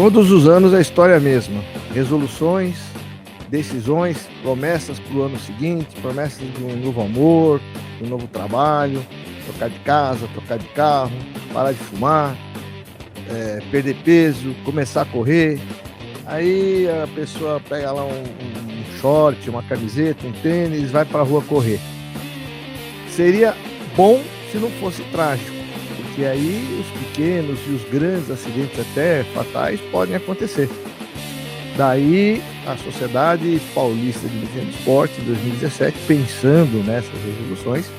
Todos os anos a história é a mesma. Resoluções, decisões, promessas para o ano seguinte, promessas de um novo amor, de um novo trabalho, trocar de casa, trocar de carro, parar de fumar, perder peso, começar a correr. Aí a pessoa pega lá um short, uma camiseta, um tênis, vai para a rua correr. Seria bom se não fosse trágico, porque aí os pequenos e os grandes acidentes até fatais podem acontecer. Daí a Sociedade Paulista de Medicina do Esporte, em 2017, pensando nessas resoluções,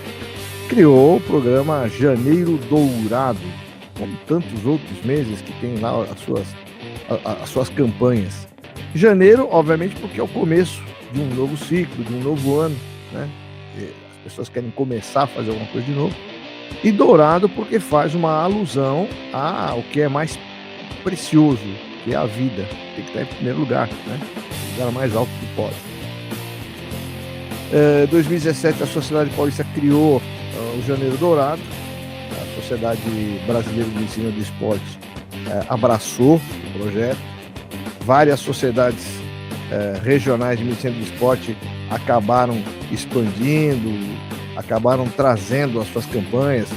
criou o programa Janeiro Dourado, como tantos outros meses que tem lá as suas campanhas. Janeiro, obviamente, porque é o começo de um novo ciclo, de um novo ano, né? As pessoas querem começar a fazer alguma coisa de novo. E dourado porque faz uma alusão ao que é mais precioso, que é a vida. Tem que estar em primeiro lugar, né? O lugar mais alto que pode. Em 2017, a Sociedade Paulista criou o Janeiro Dourado. A Sociedade Brasileira de Medicina do Esporte abraçou o projeto. Várias sociedades regionais de medicina do esporte acabaram expandindo, acabaram trazendo as suas campanhas.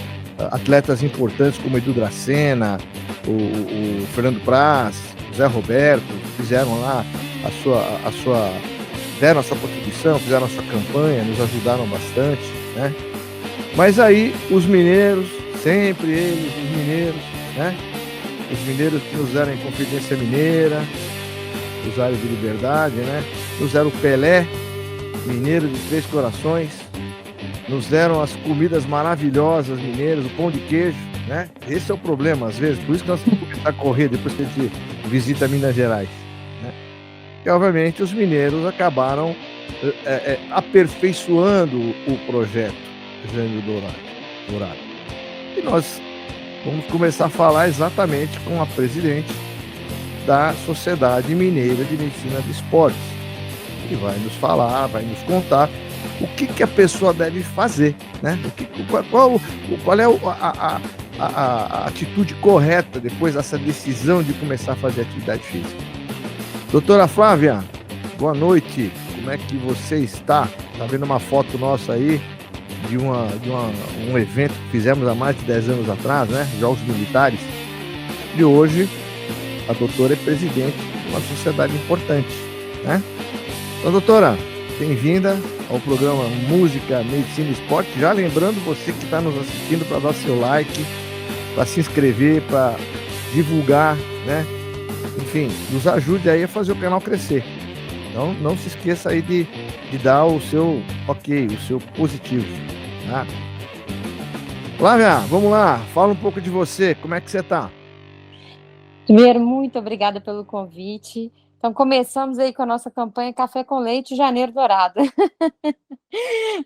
Atletas importantes como Edu Dracena, o Fernando Praz, o Zé Roberto, fizeram lá deram a sua contribuição, fizeram a sua campanha, nos ajudaram bastante, né? Mas aí os mineiros, sempre eles, os mineiros, né? Os mineiros que nos deram a Inconfidência Mineira, usuário de liberdade, né? Nos deram o Pelé, mineiro de Três Corações, nos deram as comidas maravilhosas mineiras, o pão de queijo, né? Esse é o problema, às vezes, por isso que nós temos que começar a correr depois que a gente visita Minas Gerais, né? E, obviamente, os mineiros acabaram aperfeiçoando o projeto Janeiro Dourado. E nós vamos começar a falar exatamente com a presidente da Sociedade Mineira de Medicina do Esporte, que vai nos falar, vai nos contar o que a pessoa deve fazer, né? Qual é a atitude correta depois dessa decisão de começar a fazer atividade física. Doutora Flávia, boa noite. Como é que você está? Está vendo uma foto nossa aí de um evento que fizemos há mais de 10 anos atrás, né? Jogos Militares. E hoje a doutora é presidente de uma sociedade importante, né? Então, doutora, bem-vinda ao programa Música, Medicina e Esporte. Já lembrando você que está nos assistindo para dar seu like, para se inscrever, para divulgar, né? Enfim, nos ajude aí a fazer o canal crescer. Então, não se esqueça aí de dar o seu ok, o seu positivo, tá? Flávia, vamos lá, fala um pouco de você, como é que você está? Primeiro, muito obrigada pelo convite. Então, começamos aí com a nossa campanha Café com Leite Janeiro Dourado.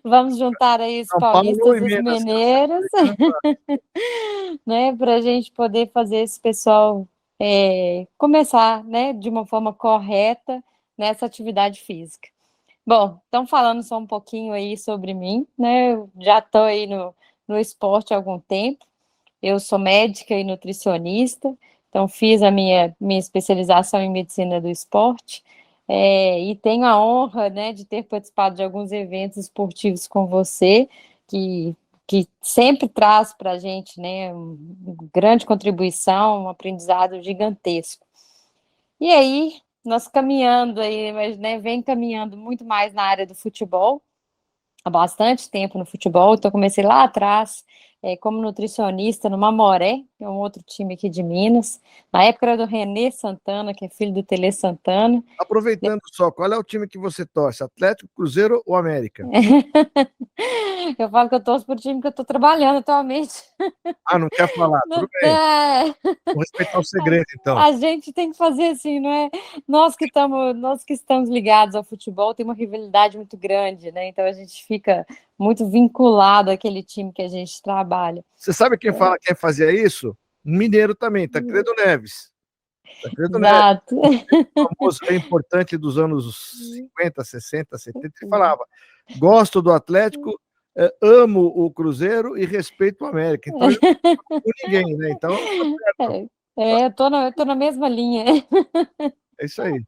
Vamos juntar aí os paulistas, os mineiros, né, para a gente poder fazer esse pessoal começar, né, de uma forma correta nessa atividade física. Bom, então falando só um pouquinho aí sobre mim, né, eu já estou aí no esporte há algum tempo. Eu sou médica e nutricionista, então fiz a minha especialização em medicina do esporte, e tenho a honra, né, de ter participado de alguns eventos esportivos com você, que sempre traz para a gente, né, uma grande contribuição, um aprendizado gigantesco. E aí, nós caminhando aí, mas, né, vem caminhando muito mais na área do futebol, há bastante tempo no futebol, então comecei lá atrás, como nutricionista no Mamoré, que é um outro time aqui de Minas. Na época era do Renê Santana, que é filho do Tele Santana. Aproveitando só, qual é o time que você torce? Atlético, Cruzeiro ou América? Eu falo que eu torço pro time que eu estou trabalhando atualmente. Ah, não quer falar? Tudo bem. Vou respeitar o segredo, então. A gente tem que fazer assim, não é? Nós que estamos ligados ao futebol, tem uma rivalidade muito grande, né? Então a gente fica muito vinculado àquele time que a gente trabalha. Você sabe quem fazia isso? Um mineiro também, Tancredo Neves. Tancredo Exato. Neves, famoso, importante dos anos 50, 60, 70, ele falava: gosto do Atlético, amo o Cruzeiro e respeito o América. Então, eu não com ninguém, né? Então, tá certo. Eu tô na mesma linha. É isso aí.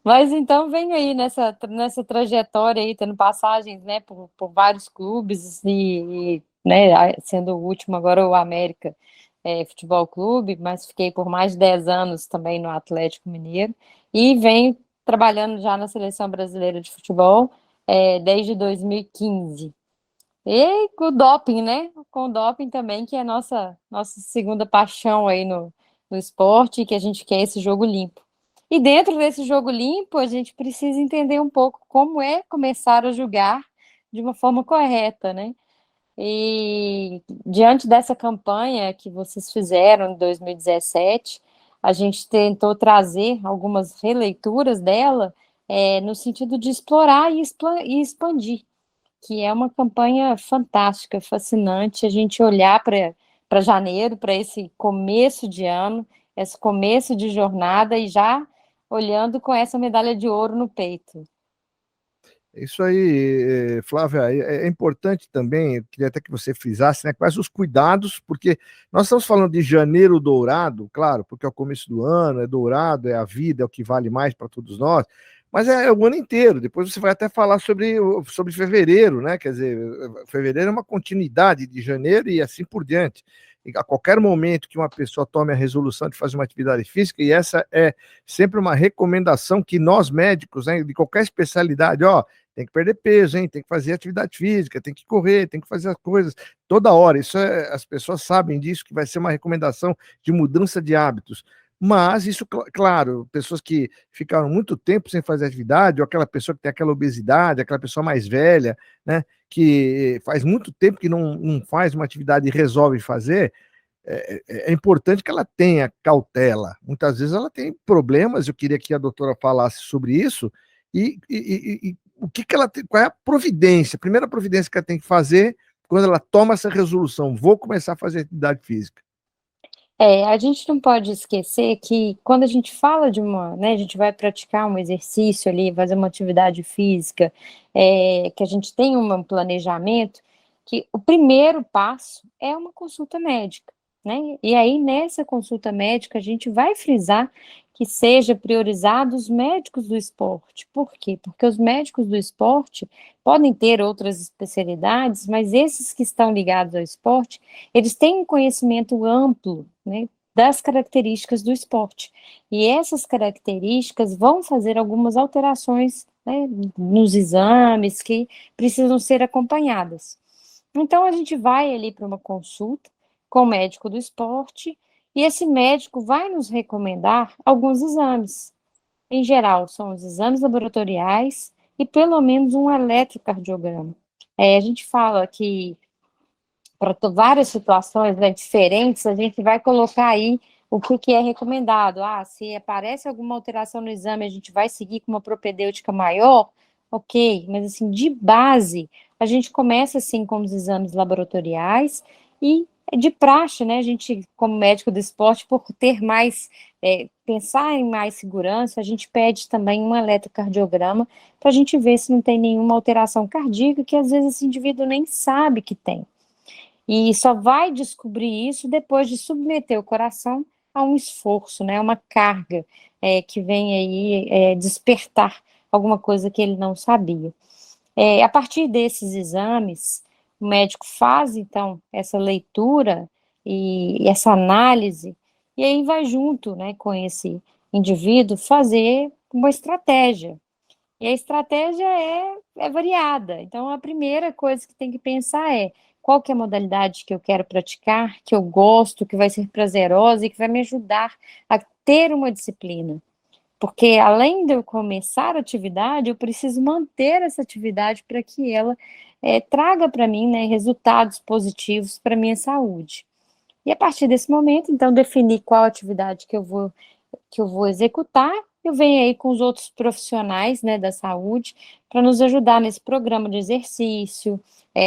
Mas então vem aí nessa trajetória aí, tendo passagens, né, por vários clubes né, sendo o último agora o América Futebol Clube, mas fiquei por mais de 10 anos também no Atlético Mineiro e venho trabalhando já na Seleção Brasileira de Futebol desde 2015. E com o doping, né? Com o doping também, que é a nossa segunda paixão aí no esporte, que a gente quer esse jogo limpo. E dentro desse jogo limpo, a gente precisa entender um pouco como é começar a julgar de uma forma correta, né? E diante dessa campanha que vocês fizeram em 2017, a gente tentou trazer algumas releituras dela, no sentido de explorar e expandir, que é uma campanha fantástica, fascinante, a gente olhar para janeiro, para esse começo de ano, esse começo de jornada e já olhando com essa medalha de ouro no peito. Isso aí, Flávia, é importante também, eu queria até que você frisasse, né, quais os cuidados, porque nós estamos falando de janeiro dourado, claro, porque é o começo do ano, é dourado, é a vida, é o que vale mais para todos nós, mas é o ano inteiro, depois você vai até falar sobre fevereiro, né, quer dizer, fevereiro é uma continuidade de janeiro e assim por diante. E a qualquer momento que uma pessoa tome a resolução de fazer uma atividade física, e essa é sempre uma recomendação que nós médicos, né, de qualquer especialidade, ó, tem que perder peso, hein? Tem que fazer atividade física, tem que correr, tem que fazer as coisas toda hora. As pessoas sabem disso, que vai ser uma recomendação de mudança de hábitos. Mas isso, claro, pessoas que ficaram muito tempo sem fazer atividade, ou aquela pessoa que tem aquela obesidade, aquela pessoa mais velha, né, que faz muito tempo que não faz uma atividade e resolve fazer, é importante que ela tenha cautela. Muitas vezes ela tem problemas, eu queria que a doutora falasse sobre isso, e o que ela tem, qual é a providência, a primeira providência que ela tem que fazer quando ela toma essa resolução, vou começar a fazer atividade física. A gente não pode esquecer que quando a gente fala né, a gente vai praticar um exercício ali, fazer uma atividade física, que a gente tem um planejamento, que o primeiro passo é uma consulta médica, né? E aí, nessa consulta médica, a gente vai frisar que seja priorizado os médicos do esporte. Por quê? Porque os médicos do esporte podem ter outras especialidades, mas esses que estão ligados ao esporte, eles têm um conhecimento amplo, né, das características do esporte. E essas características vão fazer algumas alterações, né, nos exames que precisam ser acompanhadas. Então, a gente vai ali para uma consulta com o médico do esporte e esse médico vai nos recomendar alguns exames. Em geral, são os exames laboratoriais e pelo menos um eletrocardiograma. A gente fala que para várias situações, né, diferentes, a gente vai colocar aí o que é recomendado. Se aparece alguma alteração no exame, a gente vai seguir com uma propedêutica maior, ok, mas assim, de base, a gente começa assim com os exames laboratoriais e de praxe, né, a gente, como médico do esporte, por ter mais, pensar em mais segurança, a gente pede também um eletrocardiograma para a gente ver se não tem nenhuma alteração cardíaca, que às vezes esse indivíduo nem sabe que tem. E só vai descobrir isso depois de submeter o coração a um esforço, né, uma carga que vem aí despertar alguma coisa que ele não sabia. A partir desses exames, o médico faz, então, essa leitura e essa análise, e aí vai junto, né, com esse indivíduo fazer uma estratégia. E a estratégia é variada. Então, a primeira coisa que tem que pensar é qual que é a modalidade que eu quero praticar, que eu gosto, que vai ser prazerosa e que vai me ajudar a ter uma disciplina. Porque além de eu começar a atividade, eu preciso manter essa atividade para que ela traga para mim, né, resultados positivos para a minha saúde. E a partir desse momento, então, definir qual atividade que eu vou executar, eu venho aí com os outros profissionais, né, da saúde, para nos ajudar nesse programa de exercício,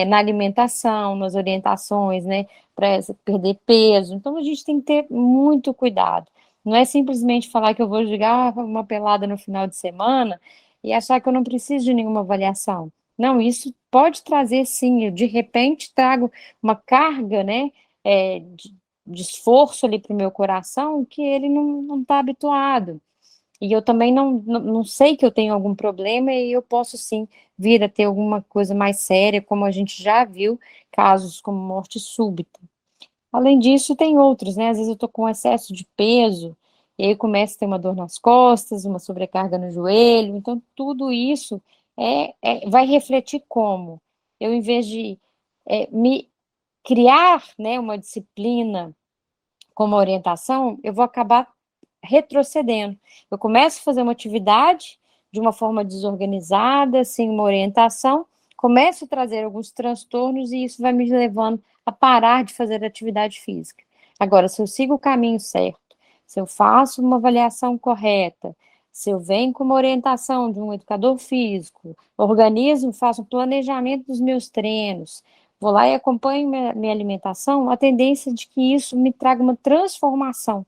na alimentação, nas orientações, né, para perder peso. Então, a gente tem que ter muito cuidado. Não é simplesmente falar que eu vou jogar uma pelada no final de semana e achar que eu não preciso de nenhuma avaliação. Não, isso ppode trazer, sim, eu de repente trago uma carga, né, de esforço ali para o meu coração que ele não está habituado. E eu também não sei que eu tenho algum problema e eu posso sim vir a ter alguma coisa mais séria, como a gente já viu, casos como morte súbita. Além disso, tem outros, né? Às vezes eu tô com excesso de peso, e aí começa a ter uma dor nas costas, uma sobrecarga no joelho. Então, tudo isso vai refletir como? Eu, em vez de me criar, né, uma disciplina como orientação, eu vou acabar retrocedendo. Eu começo a fazer uma atividade de uma forma desorganizada, sem uma orientação, começo a trazer alguns transtornos e isso vai me levando a parar de fazer atividade física. Agora, se eu sigo o caminho certo, se eu faço uma avaliação correta, se eu venho com uma orientação de um educador físico, organizo, faço um planejamento dos meus treinos, vou lá e acompanho minha alimentação, a tendência é de que isso me traga uma transformação.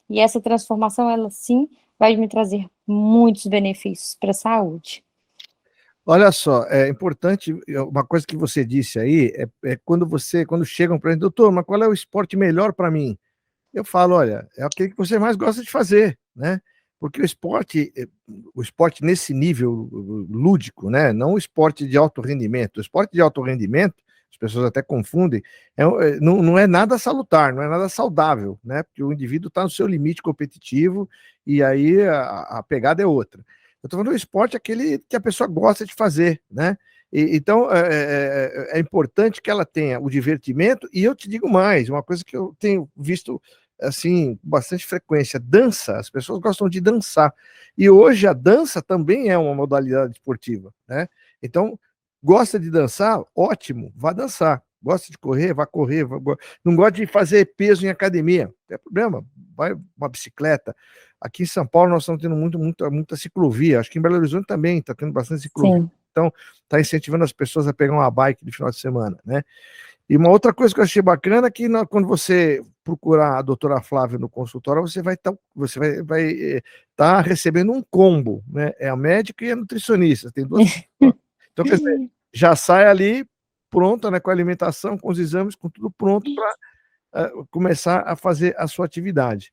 E essa transformação, ela sim, vai me trazer muitos benefícios para a saúde. Olha só, é importante, uma coisa que você disse aí, quando chegam para mim: "Doutor, mas qual é o esporte melhor para mim?" Eu falo: "Olha, é aquele que você mais gosta de fazer", né, porque o esporte nesse nível lúdico, né, não o esporte de alto rendimento. O esporte de alto rendimento, as pessoas até confundem, não é nada salutar, não é nada saudável, né, porque o indivíduo está no seu limite competitivo e aí a pegada é outra. Eu estou falando do esporte aquele que a pessoa gosta de fazer, né, então é importante que ela tenha o divertimento, e eu te digo mais, uma coisa que eu tenho visto assim, com bastante frequência, dança, as pessoas gostam de dançar. E hoje a dança também é uma modalidade esportiva, né? Então, gosta de dançar? Ótimo, vá dançar. Gosta de correr? Vá correr. Não gosta de fazer peso em academia? Não tem problema, vai uma bicicleta. Aqui em São Paulo nós estamos tendo muita ciclovia, acho que em Belo Horizonte também está tendo bastante ciclovia. Sim. Então, está incentivando as pessoas a pegar uma bike de final de semana, né? E uma outra coisa que eu achei bacana é que quando você procurar a doutora Flávia no consultório, você vai tá recebendo um combo, né? É a médica e a nutricionista, tem duas pessoas. Então, quer dizer, já sai ali pronta, né, com a alimentação, com os exames, com tudo pronto para começar a fazer a sua atividade.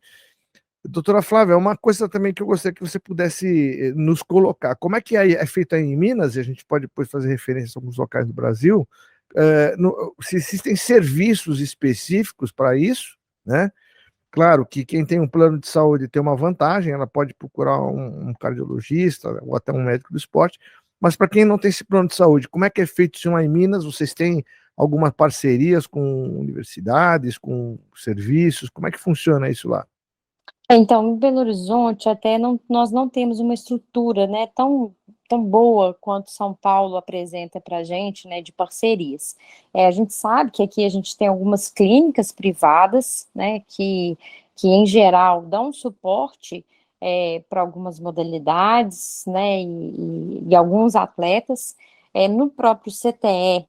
Doutora Flávia, uma coisa também que eu gostaria que você pudesse nos colocar, como é que é feito aí em Minas, e a gente pode depois fazer referência a alguns locais do Brasil, se existem serviços específicos para isso, né? Claro que quem tem um plano de saúde tem uma vantagem, ela pode procurar um cardiologista ou até um médico do esporte, mas para quem não tem esse plano de saúde, como é que é feito isso lá em Minas? Vocês têm algumas parcerias com universidades, com serviços? Como é que funciona isso lá? Então, em Belo Horizonte, até nós não temos uma estrutura, né, tão boa quanto São Paulo apresenta para a gente, né, de parcerias. A gente sabe que aqui a gente tem algumas clínicas privadas, né, que em geral dão suporte para algumas modalidades, né, e alguns atletas. No próprio CTE,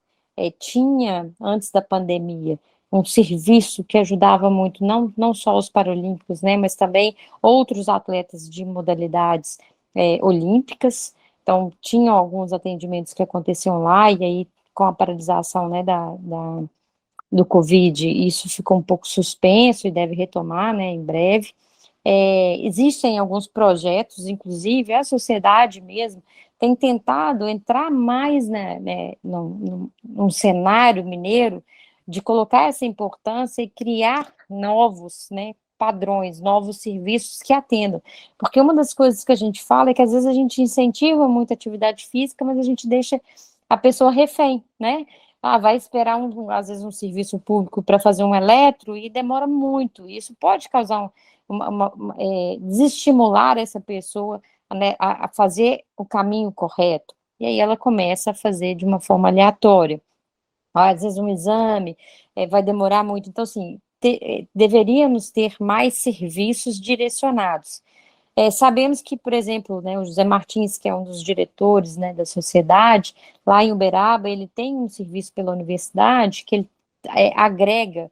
tinha, antes da pandemia, um serviço que ajudava muito, não só os paralímpicos, né, mas também outros atletas de modalidades olímpicas. Então, tinham alguns atendimentos que aconteciam lá, e aí, com a paralisação, né, do Covid, isso ficou um pouco suspenso e deve retomar, né, em breve. Existem alguns projetos, inclusive a sociedade mesmo tem tentado entrar mais, né, num cenário mineiro de colocar essa importância e criar novos, né, padrões, novos serviços que atendam. Porque uma das coisas que a gente fala é que às vezes a gente incentiva muita atividade física, mas a gente deixa a pessoa refém, né? Vai esperar às vezes um serviço público para fazer um eletro e demora muito. Isso pode causar desestimular essa pessoa, né, a fazer o caminho correto. E aí ela começa a fazer de uma forma aleatória. Às vezes um exame vai demorar muito. Então, assim, deveríamos ter mais serviços direcionados. Sabemos que, por exemplo, né, o José Martins, que é um dos diretores, né, da sociedade, lá em Uberaba, ele tem um serviço pela universidade que ele agrega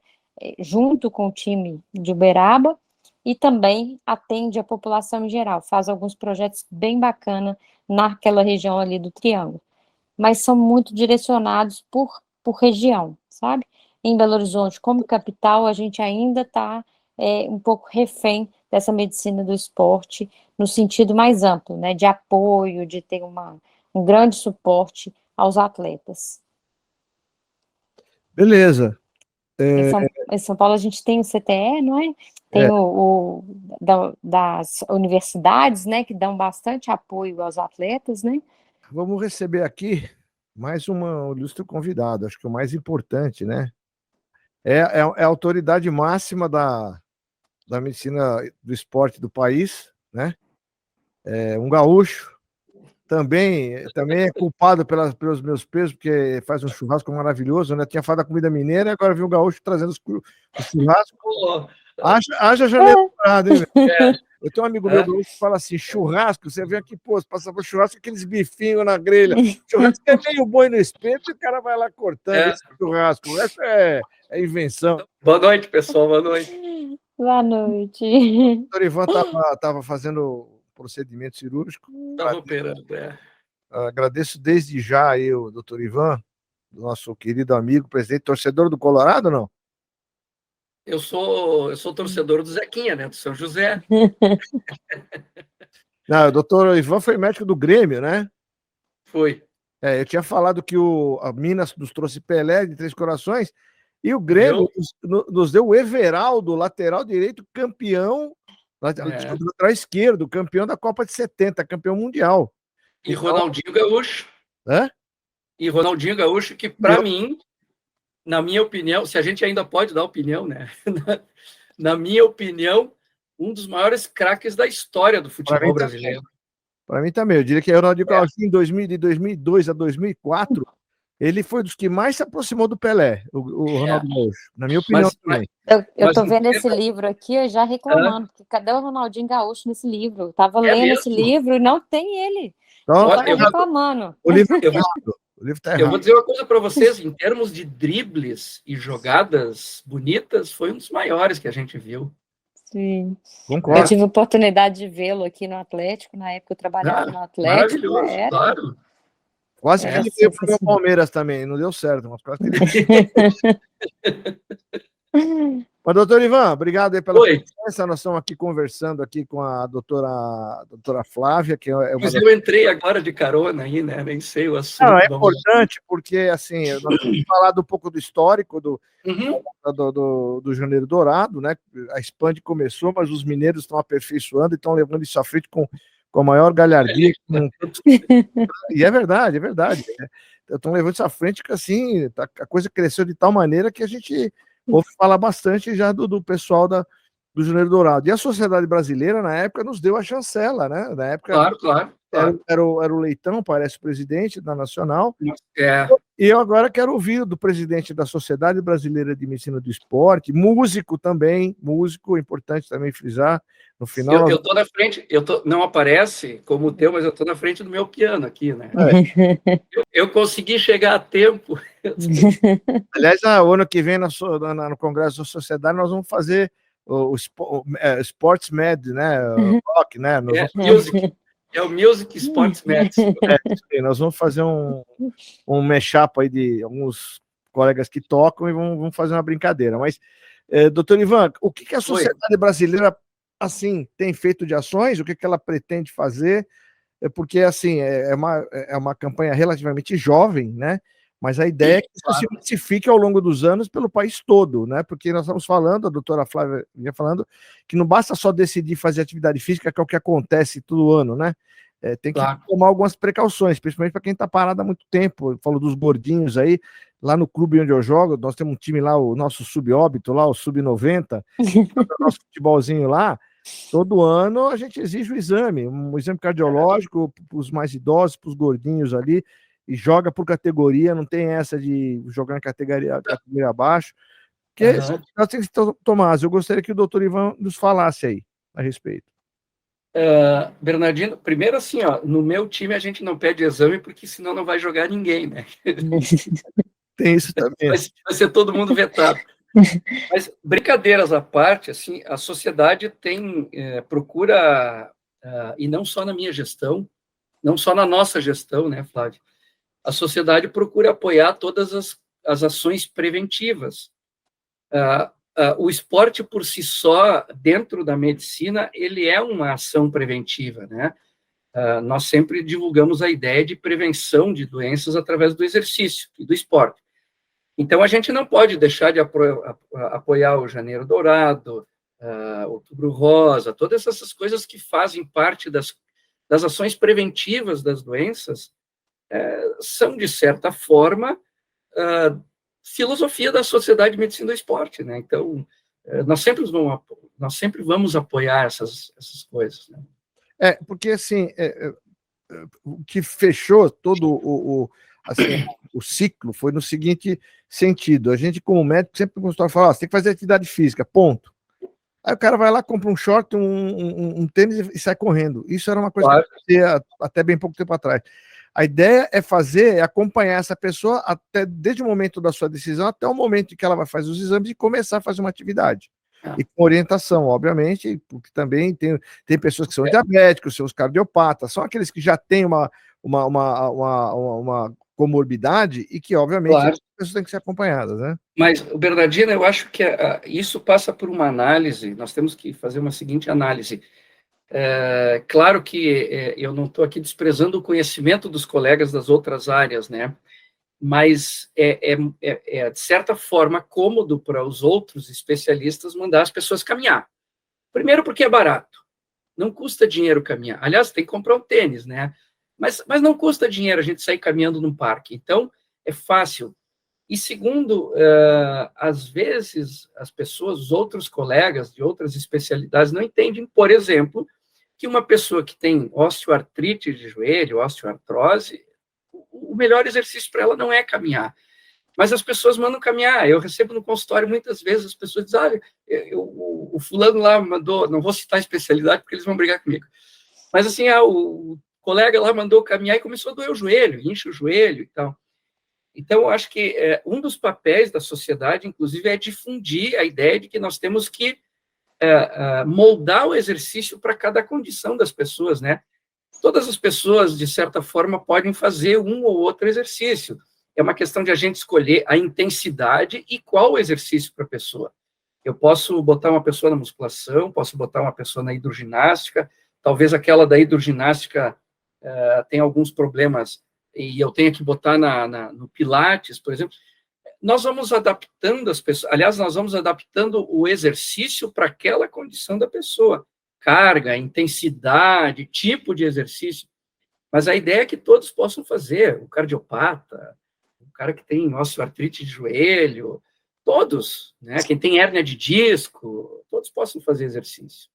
junto com o time de Uberaba e também atende a população em geral, faz alguns projetos bem bacanas naquela região ali do Triângulo, mas são muito direcionados por região, sabe? em Belo Horizonte, como capital, a gente ainda está um pouco refém dessa medicina do esporte, no sentido mais amplo, né, de apoio, de ter um grande suporte aos atletas. Beleza. Em São Paulo a gente tem o CTE, não é? É, Tem das universidades, né, que dão bastante apoio aos atletas, né? vamos receber aqui mais um ilustre convidado, acho que o mais importante, né? É a autoridade máxima da medicina do esporte do país, né? É um gaúcho, também é culpado pelos meus pesos, porque faz um churrasco maravilhoso, né? Tinha falado da comida mineira, agora viu o gaúcho trazendo o churrasco. Pô, Haja janeiro dourado, hein, meu? é, Eu tenho um amigo meu é, gaúcho que fala assim: churrasco, você vem aqui, pô, você passa por churrasco, aqueles bifinhos na grelha. Churrasco é meio boi no espeto e o cara vai lá cortando é. esse churrasco. Essa é invenção. Boa noite, pessoal, boa noite. Boa noite. O doutor Ivan estava fazendo procedimento cirúrgico. Estava operando, Agradeço desde já aí o doutor Ivan, nosso querido amigo, presidente, torcedor do Colorado, não? Eu sou torcedor do Zequinha, né? Do São José. Não, o doutor Ivan foi médico do Grêmio, né? Foi. Eu tinha falado que a Minas nos trouxe Pelé de Três Corações e o Grêmio nos deu o Everaldo, lateral direito, campeão, desculpa, lateral esquerdo, campeão da Copa de 70, campeão mundial. E Ronaldinho Gaúcho. Hã? E Ronaldinho Gaúcho, que para mim, na minha opinião, se a gente ainda pode dar opinião, né? Na minha opinião, um dos maiores craques da história do futebol brasileiro. Para mim também. Eu diria que o Ronaldinho Gaúcho, de 2002 a 2004, ele foi dos que mais se aproximou do Pelé, o Ronaldo Gaúcho, na minha opinião também. Eu estou vendo esse livro aqui, eu já reclamando, porque cadê o Ronaldinho Gaúcho nesse livro? Eu estava lendo esse livro e não tem ele. Então, eu estava reclamando. O livro está errado. O livro tá errado. Eu vou dizer uma coisa para vocês, em termos de dribles e jogadas bonitas, foi um dos maiores que a gente viu. Sim. Concordo. Eu tive a oportunidade de vê-lo aqui no Atlético, na época eu trabalhava no Atlético. Maravilhoso, claro. Quase que ele veio para o Palmeiras também, não deu certo, mas quase que ele... Mas, doutor Ivan, obrigado aí pela presença. Nós estamos aqui conversando aqui com a doutora Flávia, que é uma... Mas eu entrei agora de carona aí, né? Nem sei o assunto. Não, é importante, porque assim, nós temos falado um pouco do histórico do Janeiro Dourado, né? A Expand começou, mas os mineiros estão aperfeiçoando e estão levando isso à frente com a maior galhardia. E é verdade, é verdade. Estão levando isso à frente que assim, a coisa cresceu de tal maneira que a gente ouve falar bastante já do pessoal do Janeiro Dourado. E a sociedade brasileira, na época, nos deu a chancela, né? Na época, claro. Era o Leitão, parece, o presidente da Nacional. É. E eu agora quero ouvir do presidente da Sociedade Brasileira de Medicina do Esporte, músico também, músico, importante também frisar, no final... Eu estou na frente, não aparece como o teu, mas eu estou na frente do meu piano aqui, né? Eu consegui chegar a tempo. Aliás, o ano que vem, no Congresso da Sociedade, nós vamos fazer o Sports Med, né? O rock, né? É o Music Sports Medicine. Nós vamos fazer um mashup aí de alguns colegas que tocam e vamos fazer uma brincadeira. Mas, doutor Ivan, o que a sociedade brasileira assim tem feito de ações? O que ela pretende fazer? Porque assim é uma campanha relativamente jovem, né? Mas a ideia é que isso se massifique ao longo dos anos pelo país todo, né? Porque nós estamos falando, a doutora Flávia vinha falando, que não basta só decidir fazer atividade física, que é o que acontece todo ano, né? Tem que tomar algumas precauções, principalmente para quem está parado há muito tempo. Eu falo dos gordinhos aí, lá no clube onde eu jogo, nós temos um time lá, o nosso subóbito lá, o sub-90, o nosso futebolzinho lá. Todo ano a gente exige um exame cardiológico para os mais idosos, para os gordinhos ali, e joga por categoria, não tem essa de jogar em categoria abaixo, porque nós temos que tomar. Eu gostaria que o doutor Ivan nos falasse aí a respeito. Bernardino, primeiro assim, no meu time a gente não pede exame, porque senão não vai jogar ninguém, né? Tem isso também. Vai ser todo mundo vetado. Mas, brincadeiras à parte, assim, a sociedade procura, e não só na minha gestão, não só na nossa gestão, né, Flávio? A sociedade procura apoiar todas as ações preventivas, O esporte por si só, dentro da medicina, ele é uma ação preventiva, né? Nós sempre divulgamos a ideia de prevenção de doenças através do exercício e do esporte. Então, a gente não pode deixar de apoiar o Janeiro Dourado, Outubro Rosa, todas essas coisas que fazem parte das ações preventivas das doenças, são, de certa forma, filosofia da Sociedade de Medicina do Esporte, né? Então, nós sempre vamos apoiar essas coisas, né? Porque, assim, o que fechou todo assim, o ciclo foi no seguinte sentido: a gente, como médico, sempre gostou de falar, você tem que fazer atividade física, ponto. Aí o cara vai lá, compra um short, um tênis e sai correndo. Isso era uma coisa que acontecia até bem pouco tempo atrás. A ideia é acompanhar essa pessoa desde o momento da sua decisão até o momento em que ela vai fazer os exames e começar a fazer uma atividade. E com orientação, obviamente, porque também tem pessoas que são diabéticos, são os cardiopatas, são aqueles que já têm uma comorbidade e que, obviamente, as pessoas têm que ser acompanhadas, né? Mas, Bernardino, eu acho que isso passa por uma análise, nós temos que fazer uma seguinte análise. Claro que eu não estou aqui desprezando o conhecimento dos colegas das outras áreas, né? Mas de certa forma, cômodo para os outros especialistas mandar as pessoas caminhar. Primeiro, porque é barato. Não custa dinheiro caminhar. Aliás, tem que comprar um tênis, né? Mas não custa dinheiro a gente sair caminhando num parque. Então, é fácil. E segundo, às vezes, as pessoas, os outros colegas de outras especialidades não entendem, por exemplo, que uma pessoa que tem osteoartrite de joelho, osteoartrose, o melhor exercício para ela não é caminhar. Mas as pessoas mandam caminhar. Eu recebo no consultório muitas vezes, as pessoas dizem, o fulano lá mandou, não vou citar a especialidade porque eles vão brigar comigo, mas assim, o colega lá mandou caminhar e começou a doer o joelho, incha o joelho e tal. Então, eu acho que um dos papéis da sociedade, inclusive, é difundir a ideia de que nós temos que moldar o exercício para cada condição das pessoas, né? Todas as pessoas, de certa forma, podem fazer um ou outro exercício. É uma questão de a gente escolher a intensidade e qual o exercício para a pessoa. Eu posso botar uma pessoa na musculação, posso botar uma pessoa na hidroginástica, talvez aquela da hidroginástica tenha alguns problemas e eu tenha que botar no Pilates, por exemplo. Nós vamos adaptando as pessoas, aliás, nós vamos adaptando o exercício para aquela condição da pessoa. Carga, intensidade, tipo de exercício. Mas a ideia é que todos possam fazer, o cardiopata, o cara que tem osteoartrite de joelho, todos, né? Quem tem hérnia de disco, todos possam fazer exercício.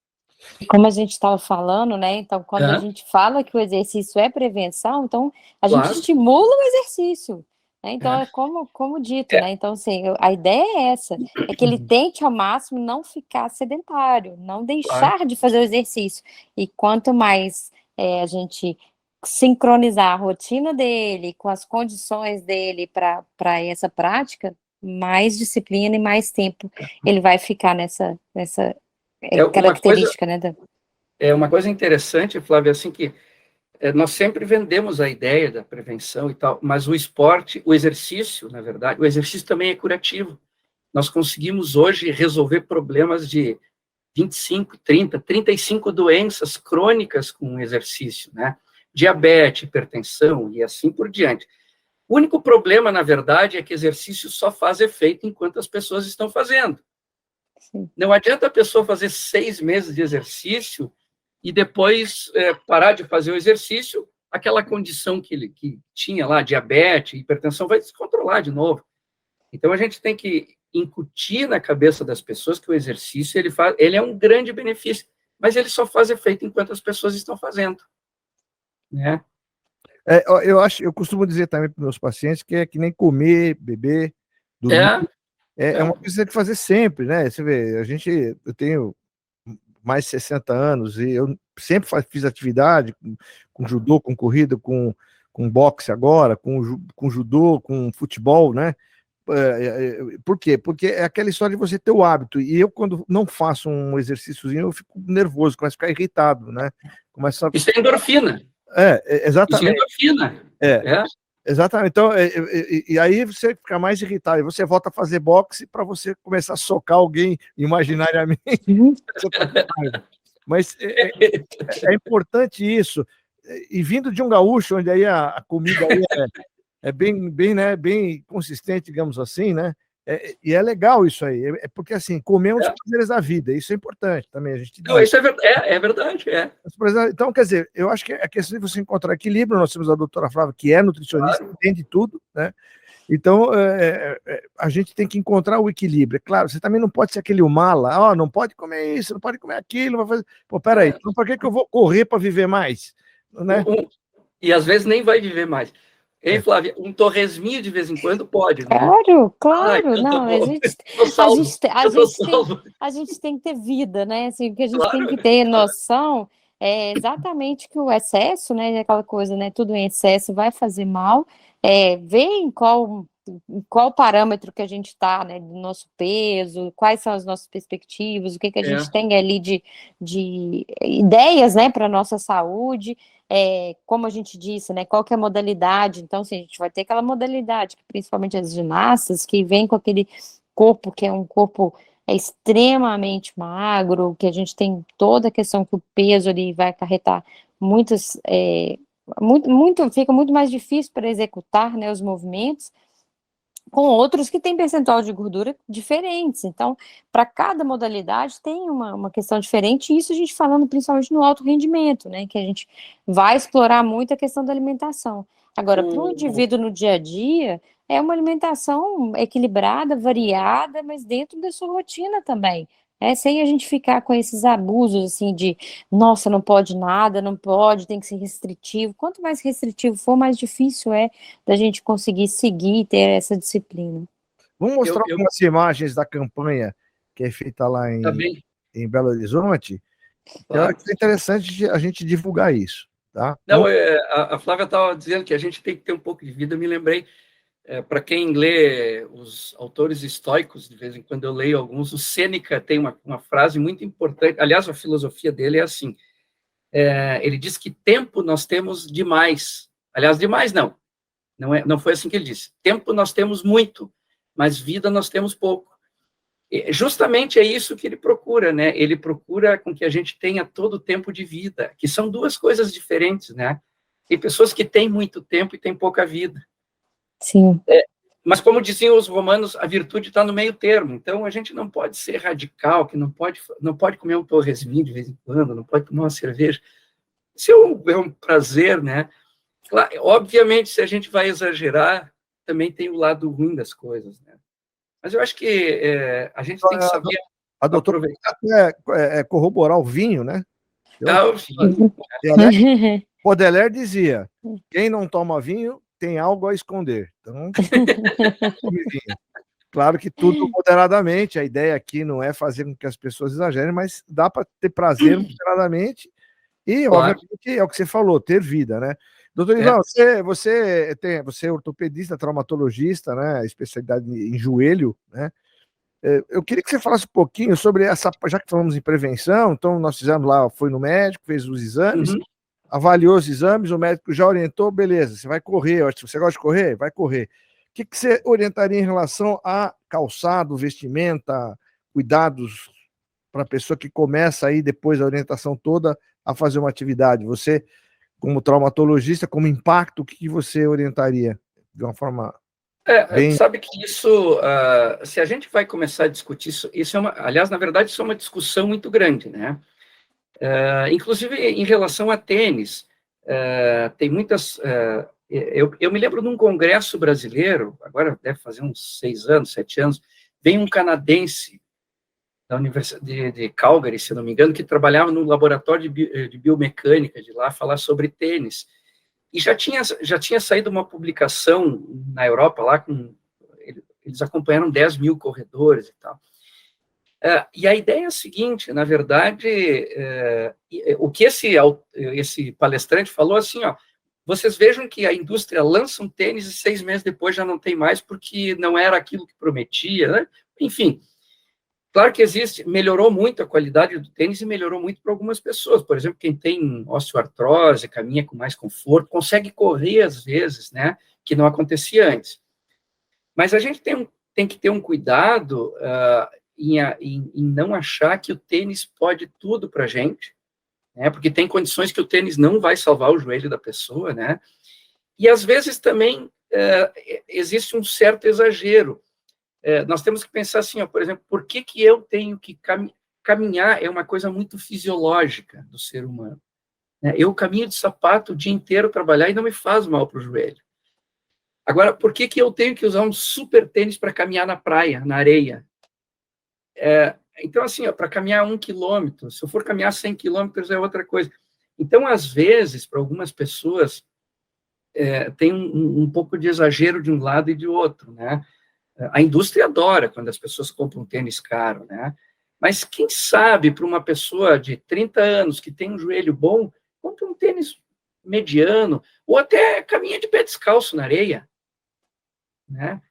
Como a gente estava falando, né? Então, quando a gente fala que o exercício é prevenção, então a gente estimula o exercício. Né? Então, é como dito, né? Então, assim, a ideia é essa, é que ele tente ao máximo não ficar sedentário, não deixar de fazer o exercício. E quanto mais a gente sincronizar a rotina dele com as condições dele para essa prática, mais disciplina e mais tempo ele vai ficar nessa característica, né? É uma coisa interessante, Flávia, assim, que nós sempre vendemos a ideia da prevenção e tal, mas o esporte, o exercício, na verdade, o exercício também é curativo. Nós conseguimos hoje resolver problemas de 25, 30, 35 doenças crônicas com o exercício, né? Diabetes, hipertensão e assim por diante. O único problema, na verdade, é que exercício só faz efeito enquanto as pessoas estão fazendo. Sim. Não adianta a pessoa fazer 6 meses de exercício e depois parar de fazer o exercício, aquela condição que tinha lá, diabetes, hipertensão, vai descontrolar de novo. Então, a gente tem que incutir na cabeça das pessoas que o exercício ele é um grande benefício, mas ele só faz efeito enquanto as pessoas estão fazendo. Né? Eu costumo dizer também para os meus pacientes que é que nem comer, beber, dormir. É uma coisa que você tem que fazer sempre, né? Você vê, eu tenho mais de 60 anos e eu sempre fiz atividade com judô, com corrida, com boxe agora, com judô, com futebol, né? Por quê? Porque é aquela história de você ter o hábito. E eu, quando não faço um exercíciozinho, eu fico nervoso, começo a ficar irritado, né? Isso é endorfina. Exatamente. Isso é endorfina. Exatamente. Então, e aí você fica mais irritado. E você volta a fazer boxe para você começar a socar alguém imaginariamente. Você tá com raiva. Mas é importante isso. E vindo de um gaúcho, onde aí a comida aí é bem, né, bem consistente, digamos assim, né? E é legal isso aí. É porque, assim, comer um dos prazeres da vida. Isso é importante também. A gente Não, isso é verdade, é. Então, quer dizer, eu acho que a questão de você encontrar equilíbrio, nós temos a doutora Flávia, que é nutricionista, entende tudo, né? Então, a gente tem que encontrar o equilíbrio. É claro, você também não pode ser aquele mala, não pode comer isso, não pode comer aquilo, vai fazer... Pô, peraí, então por que eu vou correr para viver mais? Né? E às vezes nem vai viver mais. Hein, Flávia? Um torresminho de vez em quando pode, né? Claro. Então não, tá a gente tem que ter vida, né? Assim, o que a gente tem que ter noção é exatamente que o excesso, né? Aquela coisa, né? Tudo em excesso vai fazer mal. Ver em qual parâmetro que a gente está, né? Do nosso peso, quais são as nossas perspectivas, o que a gente tem ali de ideias, né? Para a nossa saúde. Como a gente disse, né, qual que é a modalidade, então, assim, a gente vai ter aquela modalidade, principalmente as ginastas, que vem com aquele corpo, que é um corpo extremamente magro, que a gente tem toda a questão que o peso ali vai acarretar muitas, fica muito mais difícil para executar, né, os movimentos, com outros que têm percentual de gordura diferentes. Então, para cada modalidade tem uma questão diferente, e isso a gente falando principalmente no alto rendimento, né, que a gente vai explorar muito a questão da alimentação. Agora, para o indivíduo no dia a dia, é uma alimentação equilibrada, variada, mas dentro da sua rotina também. Sem a gente ficar com esses abusos, assim, de, nossa, não pode nada, não pode, tem que ser restritivo. Quanto mais restritivo for, mais difícil da gente conseguir seguir e ter essa disciplina. Vamos mostrar algumas imagens da campanha que é feita lá em Belo Horizonte. Eu acho que é interessante a gente divulgar isso, tá? Não, a Flávia estava dizendo que a gente tem que ter um pouco de vida, eu me lembrei. Para quem lê os autores estoicos, de vez em quando eu leio alguns, o Sêneca tem uma frase muito importante, aliás, a filosofia dele é assim, ele diz que tempo nós temos demais, aliás, demais não foi assim que ele disse, tempo nós temos muito, mas vida nós temos pouco. E justamente é isso que ele procura, né? Ele procura com que a gente tenha todo o tempo de vida, que são duas coisas diferentes, né? Tem pessoas que têm muito tempo e têm pouca vida. Sim. Mas, como diziam os romanos, a virtude está no meio termo. Então, a gente não pode ser radical, que não pode comer um torresminho de vez em quando, não pode tomar uma cerveja. Isso é um prazer, né? Claro, obviamente, se a gente vai exagerar, também tem o lado ruim das coisas, né? Mas eu acho que a gente tem que saber a doutora corroborar o vinho, né? O vinho. Baudelaire dizia, quem não toma vinho tem algo a esconder. Então, claro que tudo moderadamente. A ideia aqui não é fazer com que as pessoas exagerem, mas dá para ter prazer moderadamente e, obviamente, é o que você falou, ter vida, né? Doutor Ivan, você é ortopedista, traumatologista, né? Especialidade em joelho, né? Eu queria que você falasse um pouquinho sobre essa, já que falamos em prevenção, então nós fizemos lá, foi no médico, fez os exames, avaliou os exames, o médico já orientou, beleza, você vai correr, você gosta de correr? Vai correr. O que você orientaria em relação a calçado, vestimenta, cuidados para a pessoa que começa aí, depois da orientação toda, a fazer uma atividade? Você, como traumatologista, como impacto, o que você orientaria de uma forma... Sabe que isso, se a gente vai começar a discutir isso aliás, na verdade, isso é uma discussão muito grande, né? Inclusive em relação a tênis, tem muitas... eu me lembro de um congresso brasileiro, agora deve fazer uns 6 anos, 7 anos, veio um canadense da Universidade de Calgary, se não me engano, que trabalhava no laboratório de biomecânica de lá, falar sobre tênis. E já tinha saído uma publicação na Europa, lá eles acompanharam 10 mil corredores e tal. E a ideia é a seguinte, na verdade, o que esse palestrante falou assim, vocês vejam que a indústria lança um tênis e 6 meses depois já não tem mais porque não era aquilo que prometia, né? Enfim, claro que melhorou muito a qualidade do tênis e melhorou muito para algumas pessoas. Por exemplo, quem tem osteoartrose, caminha com mais conforto, consegue correr às vezes, né? que não acontecia antes. Mas a gente tem que ter um cuidado em não achar que o tênis pode tudo para a gente, né? Porque tem condições que o tênis não vai salvar o joelho da pessoa, né? E às vezes também existe um certo exagero. Nós temos que pensar assim, ó, por exemplo, por que eu tenho que caminhar? É uma coisa muito fisiológica do ser humano, né? Eu caminho de sapato o dia inteiro trabalhar e não me faz mal para o joelho. Agora, por que eu tenho que usar um super tênis para caminhar na praia, na areia? Então, assim, para caminhar 1 quilômetro, se eu for caminhar 100 quilômetros é outra coisa. Então, às vezes, para algumas pessoas, tem um pouco de exagero de um lado e de outro, né? A indústria adora quando as pessoas compram um tênis caro, né? Mas quem sabe para uma pessoa de 30 anos que tem um joelho bom, compre um tênis mediano, ou até caminha de pé descalço na areia, né?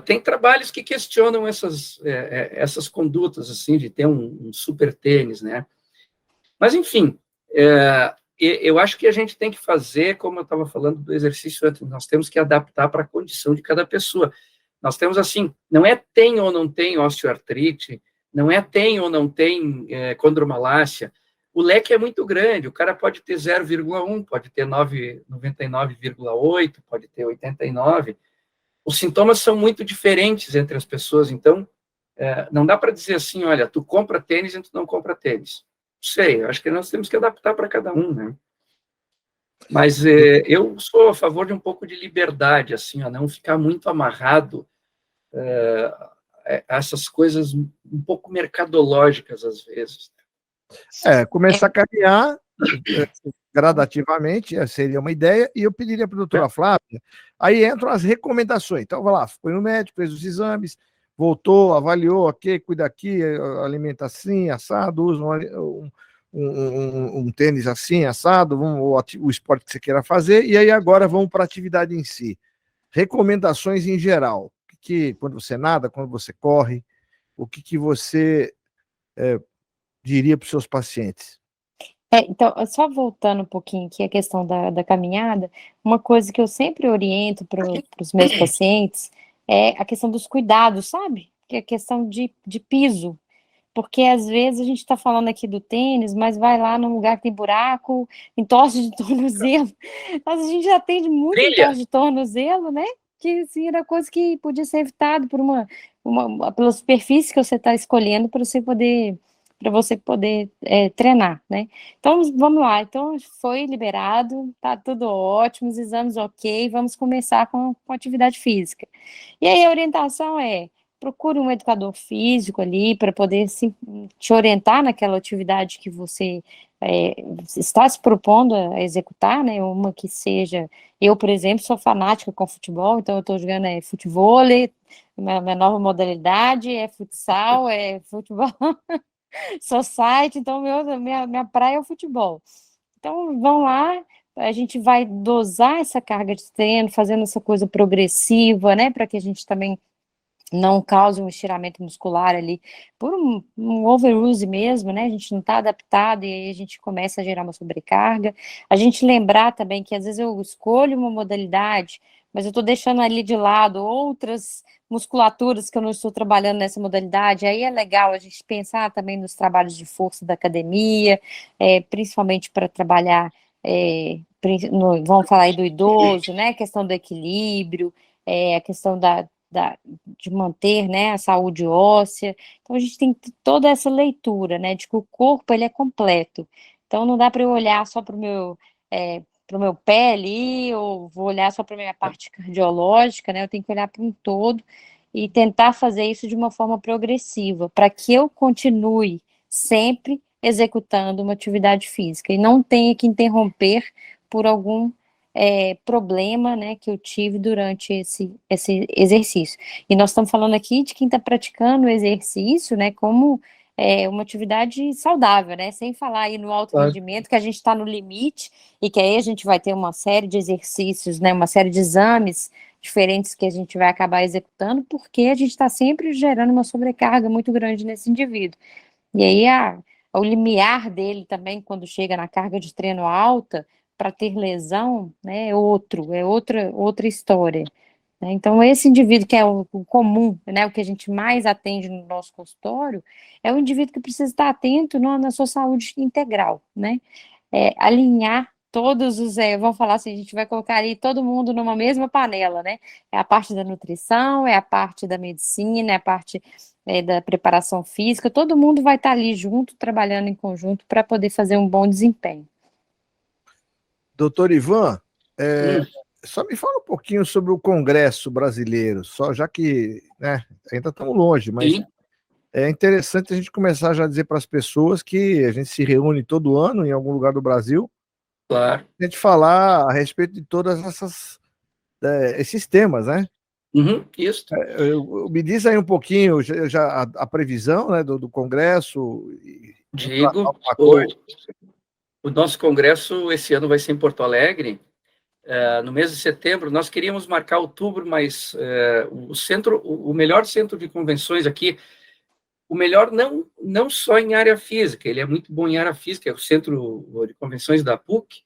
Tem trabalhos que questionam essas condutas, assim, de ter um super tênis, né? Mas, enfim, eu acho que a gente tem que fazer, como eu estava falando do exercício antes, nós temos que adaptar para a condição de cada pessoa. Nós temos, assim, não é tem ou não tem osteoartrite, não é tem ou não tem condromalácia. O leque é muito grande, o cara pode ter 0,1, pode ter 99,8, pode ter 89. Os sintomas são muito diferentes entre as pessoas, então não dá para dizer assim, olha, tu compra tênis e tu não compra tênis. Não sei, acho que nós temos que adaptar para cada um, né? Mas eu sou a favor de um pouco de liberdade, assim, a não ficar muito amarrado a essas coisas um pouco mercadológicas, às vezes. Começar a caminhar gradativamente, seria uma ideia, e eu pediria para a doutora Flávia, aí entram as recomendações. Então, vai lá, foi no médico, fez os exames, voltou, avaliou, ok, cuida aqui, alimenta assim, assado, usa um tênis assim, assado, o esporte que você queira fazer, e aí agora vamos para a atividade em si. Recomendações em geral, quando você nada, quando você corre, o que você diria para os seus pacientes? Então, só voltando um pouquinho aqui a questão da caminhada, uma coisa que eu sempre oriento para os meus pacientes é a questão dos cuidados, sabe? Que é a questão de piso. Porque às vezes a gente está falando aqui do tênis, mas vai lá num lugar que tem buraco, entorse de tornozelo. Mas a gente já atende muito entorse de tornozelo, né? Que assim, era coisa que podia ser evitado por pela superfície que você está escolhendo para você poder treinar, né? Então, vamos lá. Então, foi liberado, tá tudo ótimo, os exames ok, vamos começar com atividade física. E aí a orientação procure um educador físico ali para poder te orientar naquela atividade que você está se propondo a executar, né? Uma que seja... Eu, por exemplo, sou fanática com futebol, então eu estou jogando futevôlei, minha nova modalidade é futsal, é futebol society, então minha praia é o futebol. Então, vão lá, a gente vai dosar essa carga de treino, fazendo essa coisa progressiva, né? Para que a gente também não cause um estiramento muscular ali, por um overuse mesmo, né? A gente não está adaptado e aí a gente começa a gerar uma sobrecarga. A gente lembrar também que às vezes eu escolho uma modalidade, mas eu estou deixando ali de lado outras musculaturas que eu não estou trabalhando nessa modalidade. Aí é legal a gente pensar também nos trabalhos de força da academia, principalmente para trabalhar, vamos falar aí do idoso, né? A questão do equilíbrio, a questão de manter, né, a saúde óssea. Então, a gente tem toda essa leitura, né, de que o corpo, ele é completo. Então, não dá para eu olhar só para o meu pé ali, ou vou olhar só para a minha parte cardiológica, né, eu tenho que olhar para um todo e tentar fazer isso de uma forma progressiva, para que eu continue sempre executando uma atividade física e não tenha que interromper por algum problema, né, que eu tive durante esse exercício. E nós estamos falando aqui de quem está praticando o exercício, né, como uma atividade saudável, né, sem falar aí no alto rendimento, que a gente está no limite, e que aí a gente vai ter uma série de exercícios, né, uma série de exames diferentes que a gente vai acabar executando, porque a gente está sempre gerando uma sobrecarga muito grande nesse indivíduo. E aí o limiar dele também, quando chega na carga de treino alta, para ter lesão, né, é outra história. Né? Então, esse indivíduo que é o comum, né, o que a gente mais atende no nosso consultório, é o indivíduo que precisa estar atento na sua saúde integral, né? Alinhar todos os, vamos falar assim, a gente vai colocar ali todo mundo numa mesma panela, né? É a parte da nutrição, é a parte da medicina, é a parte da preparação física, todo mundo vai estar ali junto, trabalhando em conjunto para poder fazer um bom desempenho. Doutor Ivan, só me fala um pouquinho sobre o Congresso Brasileiro, só já que, né, ainda estamos longe, mas Sim. é interessante a gente começar já a dizer para as pessoas que a gente se reúne todo ano em algum lugar do Brasil, Claro. a gente falar a respeito de todas esses temas, né? Isso. Me diz aí um pouquinho já a previsão, né, do Congresso. Digo, coisa. o nosso Congresso esse ano vai ser em Porto Alegre, no mês de setembro. Nós queríamos marcar outubro, mas o melhor centro de convenções aqui, o melhor não só em área física, ele é muito bom em área física, é o centro de convenções da PUC,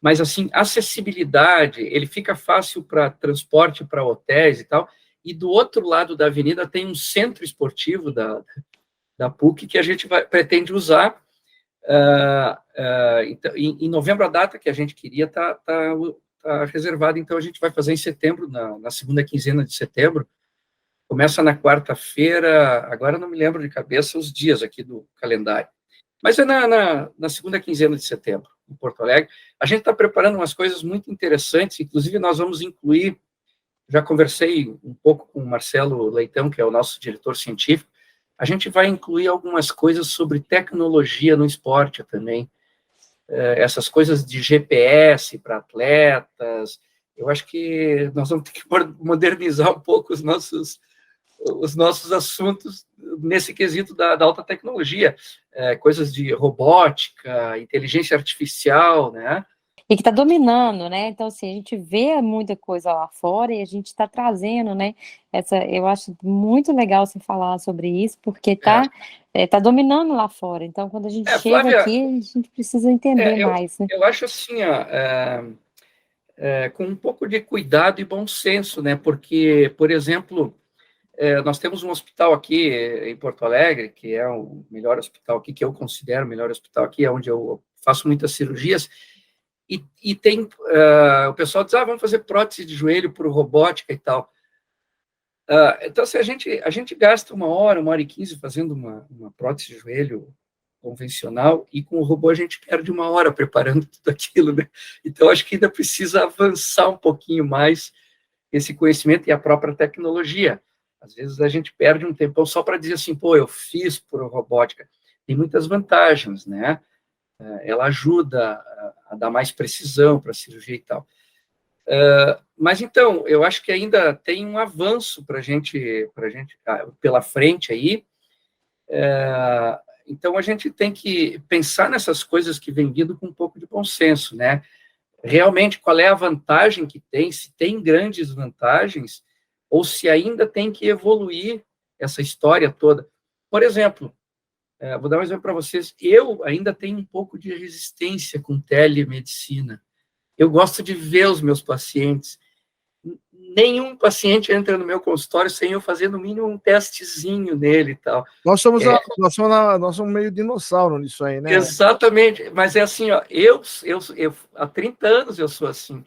mas, assim, acessibilidade, ele fica fácil para transporte, para hotéis e tal, e do outro lado da avenida tem um centro esportivo da PUC que a gente pretende usar. Então, em novembro, a data que a gente queria está reservada, então a gente vai fazer em setembro, na segunda quinzena de setembro. Começa na quarta-feira, agora não me lembro de cabeça os dias aqui do calendário, mas é na segunda quinzena de setembro, em Porto Alegre. A gente está preparando umas coisas muito interessantes, inclusive nós vamos incluir, já conversei um pouco com o Marcelo Leitão, que é o nosso diretor científico, a gente vai incluir algumas coisas sobre tecnologia no esporte também, essas coisas de GPS para atletas. Eu acho que nós vamos ter que modernizar um pouco os nossos assuntos nesse quesito da alta tecnologia, coisas de robótica, inteligência artificial, né? E que está dominando, né? Então, assim, a gente vê muita coisa lá fora e a gente está trazendo, né? Eu acho muito legal você falar sobre isso, porque tá dominando lá fora. Então, quando a gente chega Flávia, aqui, a gente precisa entender mais, né? Eu acho assim, com um pouco de cuidado e bom senso, né? Porque, por exemplo, nós temos um hospital aqui em Porto Alegre, que é o melhor hospital aqui, que eu considero o melhor hospital aqui, é onde eu faço muitas cirurgias, e tem, o pessoal diz, vamos fazer prótese de joelho por robótica e tal. Então, se a gente gasta 1 hora e 15 fazendo uma prótese de joelho convencional, e com o robô a gente perde 1 hora preparando tudo aquilo, né? Então, acho que ainda precisa avançar um pouquinho mais esse conhecimento e a própria tecnologia. Às vezes a gente perde um tempão só para dizer assim, eu fiz por robótica. Tem muitas vantagens, né? Ela ajuda a dar mais precisão para a cirurgia e tal. Mas, então, eu acho que ainda tem um avanço para a gente pela frente aí. Então, a gente tem que pensar nessas coisas que vem vindo com um pouco de bom senso, né? Realmente, qual é a vantagem que tem, se tem grandes vantagens, ou se ainda tem que evoluir essa história toda. Por exemplo, vou dar um exemplo para vocês, eu ainda tenho um pouco de resistência com telemedicina. Eu gosto de ver os meus pacientes. Nenhum paciente entra no meu consultório sem eu fazer, no mínimo, um testezinho nele e tal. Nós somos meio dinossauro nisso aí, né? Exatamente, mas é assim, eu há 30 anos eu sou assim.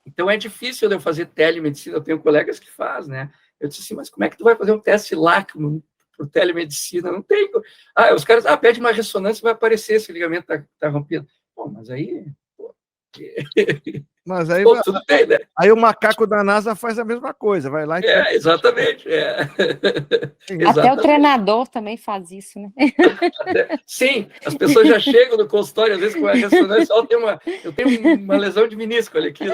Então é difícil eu fazer telemedicina, eu tenho colegas que fazem, né? Eu disse assim, mas como é que tu vai fazer um teste LACMA por telemedicina? Não tem. Os caras, pede uma ressonância, vai aparecer se o ligamento tá rompido. Bom, mas aí... Mas aí, tudo bem, né? Aí o macaco da NASA faz a mesma coisa, vai lá e... Exatamente. Até o treinador também faz isso, né? Sim, as pessoas já chegam no consultório, às vezes com a ressonância, eu tenho uma lesão de menisco, olha aqui,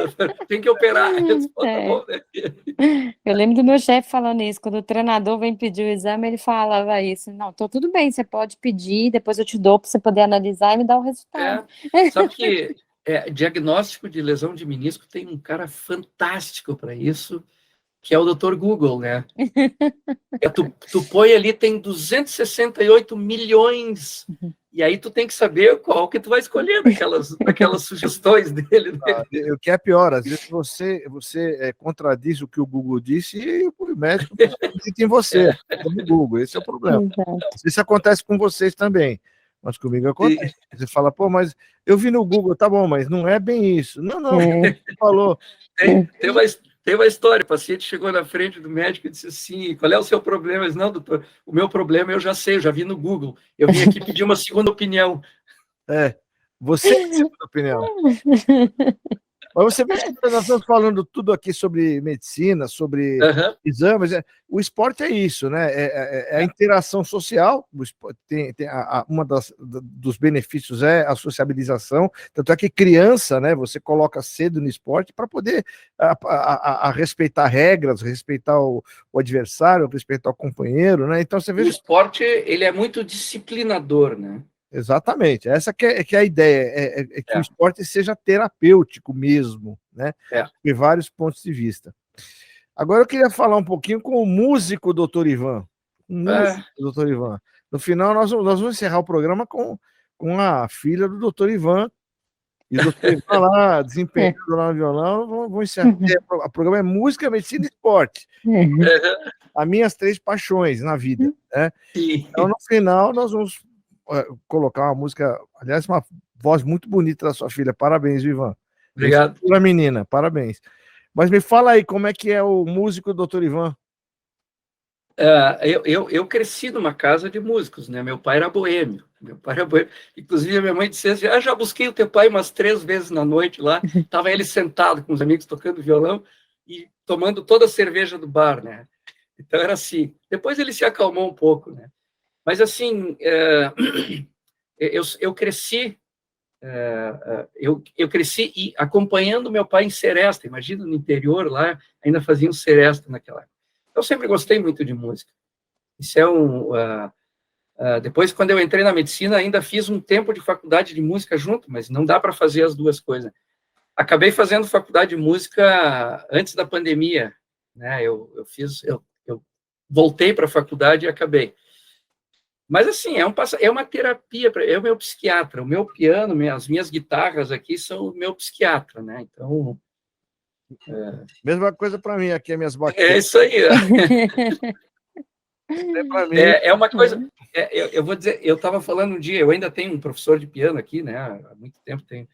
tem que operar. Tá bom, né? Eu lembro do meu chefe falando isso, quando o treinador vem pedir o exame, ele falava isso, não, tudo bem, você pode pedir, depois eu te dou para você poder analisar e me dar o resultado. Sabe que diagnóstico de lesão de menisco tem um cara fantástico para isso, que é o Dr. Google, né? Tu põe ali, tem 268 milhões E aí tu tem que saber qual que tu vai escolher daquelas sugestões dele. O que é pior, às vezes você contradiz o que o Google disse e o médico não acredita em você, no Google. Esse é o problema. Isso acontece com vocês também, mas comigo acontece. Você fala, pô, mas eu vi no Google, tá bom, mas não é bem isso. Não, você falou. Tem uma história, o paciente chegou na frente do médico e disse assim, qual é o seu problema? Ele disse, não, doutor, o meu problema eu já sei, eu já vi no Google. Eu vim aqui pedir uma segunda opinião. Você tem segunda opinião. Mas você vê que nós estamos falando tudo aqui sobre medicina, sobre exames. O esporte é isso, né? É a interação social. Uma dos benefícios é a sociabilização. Tanto é que criança, né? Você coloca cedo no esporte para poder a respeitar regras, respeitar o adversário, respeitar o companheiro, né? Então você vê. O esporte ele é muito disciplinador, né? Exatamente, essa que é a ideia, que o esporte seja terapêutico mesmo, né? De vários pontos de vista. Agora eu queria falar um pouquinho com o músico Dr. Ivan. Dr. Ivan. No final, nós vamos encerrar o programa com a filha do Dr. Ivan. E o Dr. Ivan lá, desempenhando lá no violão, vamos encerrar. O programa é música, medicina e esporte. As minhas 3 paixões na vida. Né? Então, no final, nós vamos colocar uma música, aliás, uma voz muito bonita da sua filha. Parabéns, Ivan. Obrigado. Pela menina, parabéns. Mas me fala aí, como é que é o músico Dr. Ivan? Eu cresci numa casa de músicos, né? Meu pai era boêmio. Inclusive, a minha mãe disse assim, já busquei o teu pai umas 3 vezes na noite lá. Estava ele sentado com os amigos tocando violão e tomando toda a cerveja do bar, né? Então era assim. Depois ele se acalmou um pouco, né? Mas, assim, eu cresci acompanhando meu pai em seresta. Imagina, no interior, lá, ainda faziam seresta naquela época. Eu sempre gostei muito de música. Isso é depois, quando eu entrei na medicina, ainda fiz um tempo de faculdade de música junto, mas não dá para fazer as duas coisas. Acabei fazendo faculdade de música antes da pandemia, né? Eu voltei para a faculdade e acabei. Mas, assim, é uma terapia, é o meu psiquiatra. O meu piano, as minhas guitarras aqui são o meu psiquiatra, né? Então... Mesma coisa para mim, aqui as minhas baquetas. É isso aí. É uma coisa... eu vou dizer, eu estava falando um dia, eu ainda tenho um professor de piano aqui, né? Há muito tempo tenho.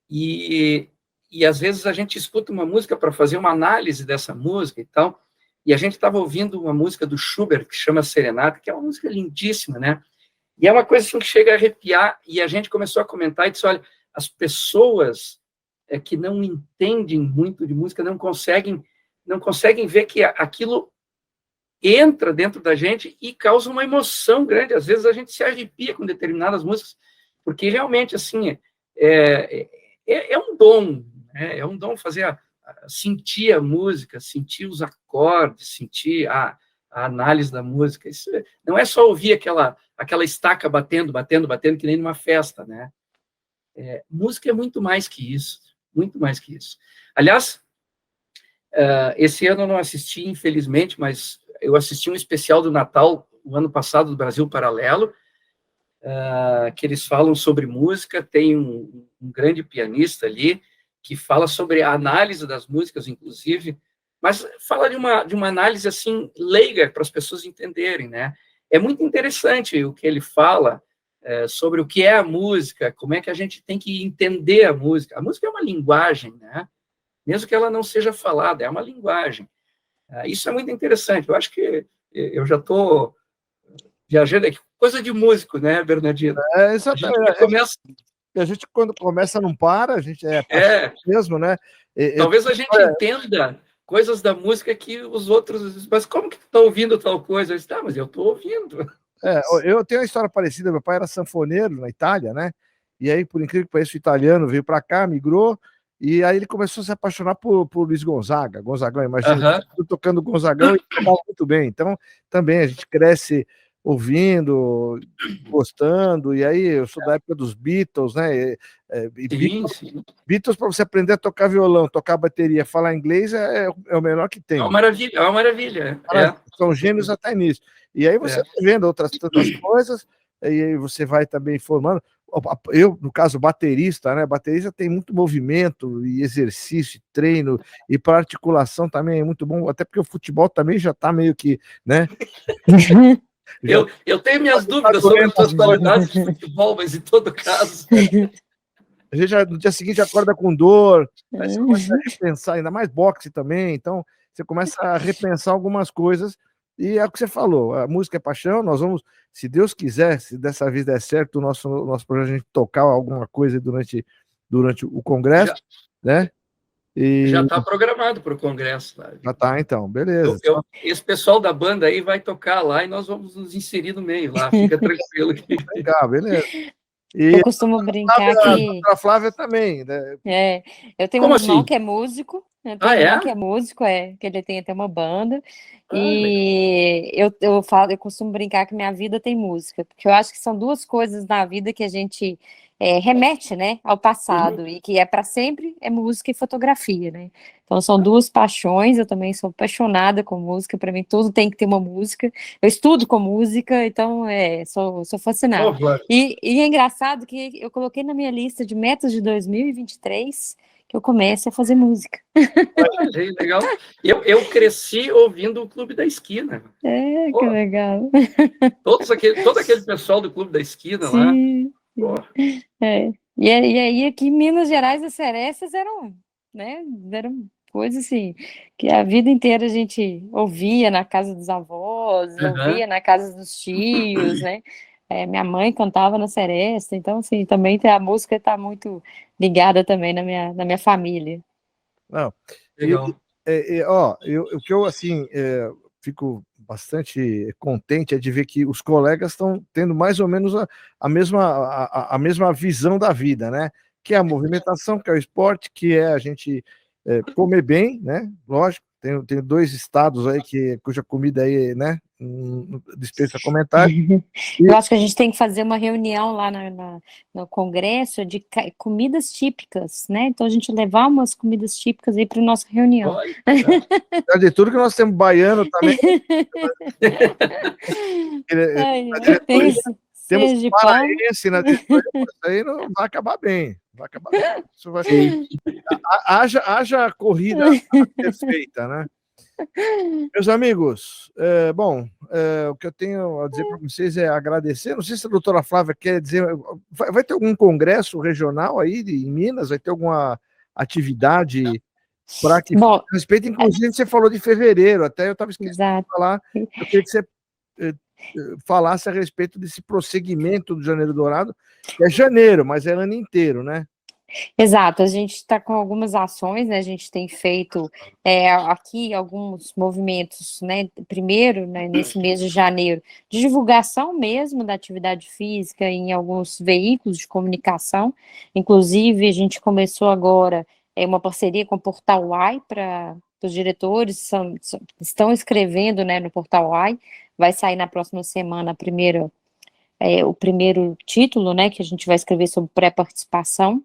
E às vezes a gente escuta uma música para fazer uma análise dessa música e tal, e a gente estava ouvindo uma música do Schubert, que chama Serenata, que é uma música lindíssima, né? E é uma coisa assim que chega a arrepiar, e a gente começou a comentar e disse, olha, as pessoas que não entendem muito de música não conseguem ver que aquilo entra dentro da gente e causa uma emoção grande. Às vezes a gente se arrepia com determinadas músicas, porque realmente, assim, é um dom, né? É um dom fazer sentir a música, sentir os acordes, sentir a análise da música. Isso não é só ouvir aquela estaca batendo, que nem numa festa, né? Música é muito mais que isso, muito mais que isso. Aliás, esse ano eu não assisti, infelizmente, mas eu assisti um especial do Natal, o ano passado, do Brasil Paralelo, que eles falam sobre música. Tem um grande pianista ali, que fala sobre a análise das músicas, inclusive, mas fala de uma análise, assim, leiga, para as pessoas entenderem, né? É muito interessante o que ele fala sobre o que é a música, como é que a gente tem que entender a música. A música é uma linguagem, né? Mesmo que ela não seja falada, é uma linguagem. Isso é muito interessante. Eu acho que eu já estou viajando aqui. Coisa de músico, né, Bernardino? A gente, quando começa, não para, a gente mesmo, né? Talvez a gente entenda coisas da música que os outros... Mas como que tu está ouvindo tal coisa? Eu disse, mas eu estou ouvindo. Eu tenho uma história parecida. Meu pai era sanfoneiro na Itália, né? E aí, por incrível que pareça, o italiano veio para cá, migrou, e aí ele começou a se apaixonar por Luiz Gonzaga. Gonzagão, imagina, tocando Gonzagão e tocava muito bem. Então, também a gente cresce ouvindo, gostando, e aí eu sou da época dos Beatles, né? Beatles, para você aprender a tocar violão, tocar bateria, falar inglês, é o melhor que tem. É uma maravilha. São gênios até nisso. E aí você vai vendo outras tantas coisas, e aí você vai também formando. Eu, no caso, baterista, né? Baterista tem muito movimento e exercício, treino, e para articulação também é muito bom, até porque o futebol também já está meio que, né? Eu tenho minhas dúvidas sobre as suas qualidades de futebol, mas em todo caso. A gente já, no dia seguinte acorda com dor, aí você começa a repensar, ainda mais boxe também, então você começa a repensar algumas coisas, e é o que você falou, a música é paixão, nós vamos, se Deus quiser, se dessa vez der certo, o nosso projeto, a gente tocar alguma coisa durante o congresso, né? Já está programado para o congresso. Lá. Já tá, então, beleza. Esse pessoal da banda aí vai tocar lá e nós vamos nos inserir no meio lá, fica tranquilo. Legal, beleza. Eu costumo brincar que... A Flávia também, né? Eu tenho um irmão que é músico, que é músico, que ele tem até uma banda, e eu costumo brincar que minha vida tem música, porque eu acho que são duas coisas na vida que a gente remete, né, ao passado, e que é para sempre, é música e fotografia, né? Então são duas paixões, eu também sou apaixonada com música, para mim tudo tem que ter uma música, eu estudo com música, então sou fascinada. E é engraçado que eu coloquei na minha lista de metas de 2023 que eu comece a fazer música. Legal. Eu cresci ouvindo o Clube da Esquina. Que legal. Todo aquele pessoal do Clube da Esquina lá. E aí aqui em Minas Gerais as serestas eram coisas assim, que a vida inteira a gente ouvia na casa dos avós, ouvia na casa dos tios, né? Minha mãe cantava na seresta, então assim, também a música está muito ligada também na minha família. Não, legal. O que eu assim fico bastante contente é de ver que os colegas estão tendo mais ou menos a mesma visão da vida, né? Que é a movimentação, que é o esporte, que é a gente comer bem, né? Lógico, tem 2 estados aí cuja comida aí, né? Dispensa comentário. Eu acho que a gente tem que fazer uma reunião lá no congresso de comidas típicas, né? Então a gente levar umas comidas típicas aí para nossa reunião. De tudo que nós temos baiano também. Temos paraense na diretoria, isso aí não vai acabar bem. Vai acabar bem. Isso vai ser... haja corrida perfeita, né? Meus amigos, o que eu tenho a dizer para vocês é agradecer. Não sei se a doutora Flávia quer dizer, vai ter algum congresso regional aí em Minas? Vai ter alguma atividade para que respeito? Inclusive, você falou de fevereiro, até eu estava esquecendo de falar. Eu queria que você falasse a respeito desse prosseguimento do Janeiro Dourado, que é janeiro, mas é ano inteiro, né? Exato, a gente está com algumas ações, né? A gente tem feito aqui alguns movimentos, né? Primeiro, né, nesse mês de janeiro, de divulgação mesmo da atividade física em alguns veículos de comunicação. Inclusive, a gente começou agora uma parceria com o Portal Y para os diretores estão escrevendo, né, no Portal Y. Vai sair na próxima semana o primeiro título, né? Que a gente vai escrever sobre pré-participação.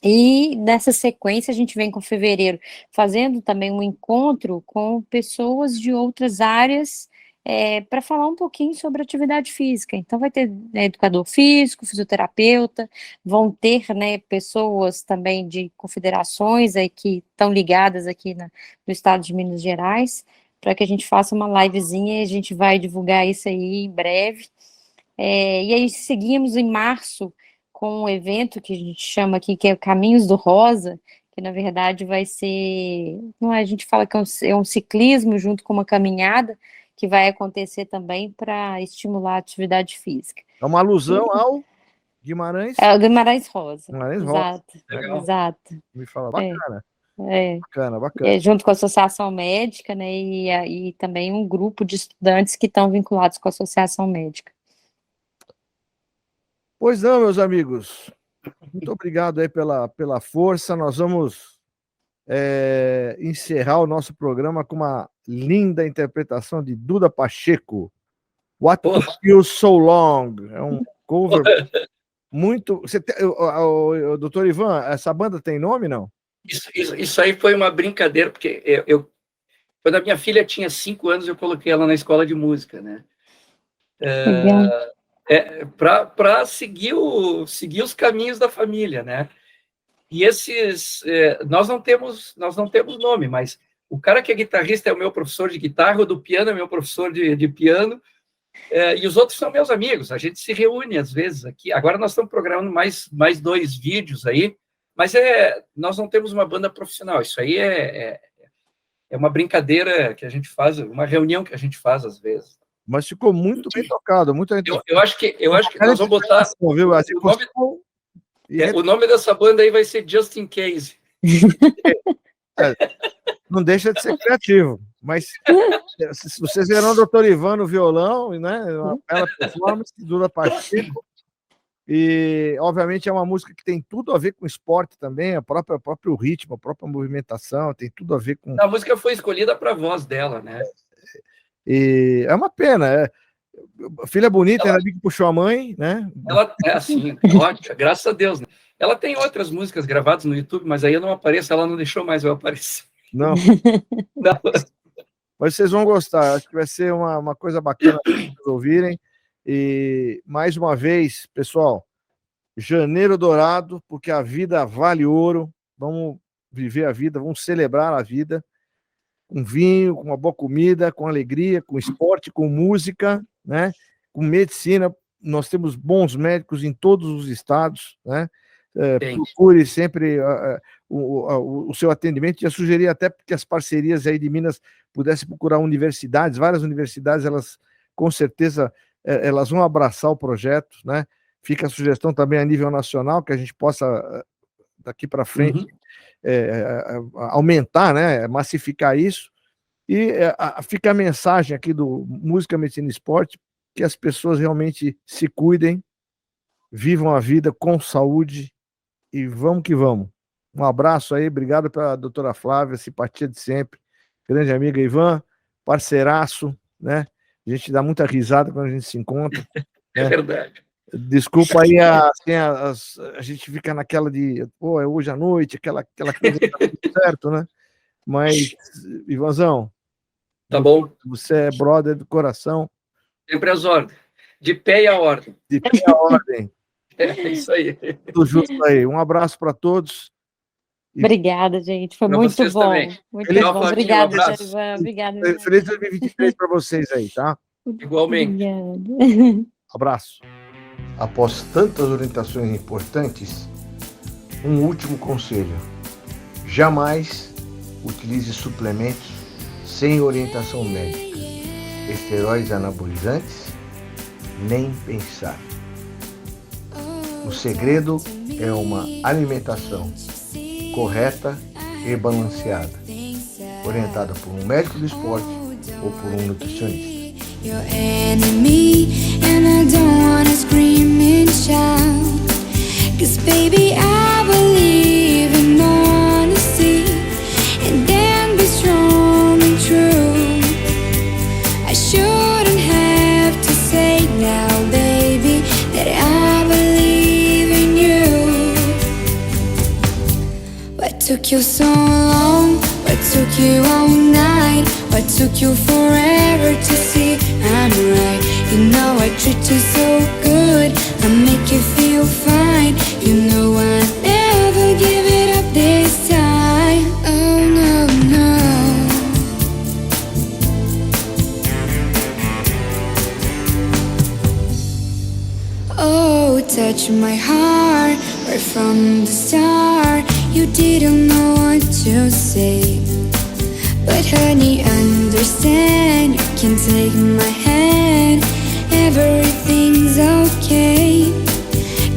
E nessa sequência a gente vem com fevereiro fazendo também um encontro com pessoas de outras áreas para falar um pouquinho sobre atividade física. Então vai ter educador físico, fisioterapeuta, vão ter pessoas também de confederações que estão ligadas aqui no estado de Minas Gerais, para que a gente faça uma livezinha e a gente vai divulgar isso aí em breve. E aí seguimos em março com um evento que a gente chama aqui, que é Caminhos do Rosa, que na verdade vai ser, a gente fala que é um ciclismo junto com uma caminhada, que vai acontecer também para estimular a atividade física. É uma alusão ao Guimarães? É o Guimarães Rosa. Guimarães Rosa. Exato. Me fala, bacana. Bacana. Junto com a Associação Médica, né, e também um grupo de estudantes que estão vinculados com a Associação Médica. Pois não, meus amigos. Muito obrigado aí pela força. Nós vamos encerrar o nosso programa com uma linda interpretação de Duda Pacheco. What Took You So Long? É um cover muito... Doutor Ivan, essa banda tem nome, não? Isso aí foi uma brincadeira, porque quando a minha filha tinha 5 anos, eu coloquei ela na escola de música, né? para seguir os caminhos da família, né? E nós não temos nome, mas o cara que é guitarrista é o meu professor de guitarra, o do piano é meu professor de piano, e os outros são meus amigos. A gente se reúne às vezes aqui. Agora nós estamos programando mais 2 vídeos aí, mas nós não temos uma banda profissional. Isso aí é uma brincadeira que a gente faz, uma reunião que a gente faz às vezes. Mas ficou muito bem tocado, muito bem tocado. Eu acho que nós vamos botar... O nome dessa banda aí vai ser Just In Case. Não deixa de ser criativo, mas se vocês verão o Dr. Ivan no violão, né, uma bela performance, Duda Pacheco, e obviamente é uma música que tem tudo a ver com esporte também, o próprio ritmo, a própria movimentação, tem tudo a ver com... A música foi escolhida para a voz dela, né? E é uma pena, a filha bonita, ela que puxou a mãe, né? Ela é assim, ótima, graças a Deus, né? Ela tem outras músicas gravadas no YouTube, mas aí eu não apareço, ela não deixou mais eu aparecer. Não. Mas vocês vão gostar, acho que vai ser uma coisa bacana para vocês ouvirem. E mais uma vez, pessoal, Janeiro Dourado, porque a vida vale ouro. Vamos viver a vida, vamos celebrar a vida com vinho, com uma boa comida, com alegria, com esporte, com música, né? Com medicina. Nós temos bons médicos em todos os estados, né? Procure sempre o seu atendimento. Já sugeri até que as parcerias aí de Minas pudessem procurar universidades, várias universidades, elas com certeza elas vão abraçar o projeto, né? Fica a sugestão também a nível nacional, que a gente possa daqui para frente aumentar, né? Massificar isso. E fica a mensagem aqui do Música, Medicina e Esporte, que as pessoas realmente se cuidem, vivam a vida com saúde e vamos que vamos. Um abraço aí, obrigado pela doutora Flávia, simpatia de sempre, grande amiga Ivan, parceiraço, né? A gente dá muita risada quando a gente se encontra. É verdade. Desculpa aí, a gente fica naquela de, pô, é hoje à noite, aquela coisa que tá tudo certo, né? Mas, Ivanzão, tá bom. Você é brother do coração. Sempre às ordens. De pé e a ordem. De pé e a ordem. É isso aí. Tudo justo aí. Um abraço para todos. Obrigada, gente. Foi muito bom. Também. Muito bom. Obrigada, Ivan. Obrigada. Feliz 2023 para vocês aí, tá? Igualmente. Obrigada. Abraço. Após tantas orientações importantes, um último conselho. Jamais utilize suplementos sem orientação médica. Esteroides anabolizantes, nem pensar. O segredo é uma alimentação correta e balanceada, orientada por um médico do esporte ou por um nutricionista. Your enemy, and I don't wanna scream and shout, 'cause baby I believe in honesty, and then be strong and true. I shouldn't have to say now, baby, that I believe in you. What took you so long? What took you all night? What took you forever to see I'm right? You know I treat you so good, I make you feel fine. You know I never give it up this time. Oh no, no. Oh, touch my heart right from the start. You didn't know what to say, but honey, understand. You can take my hand, everything's okay.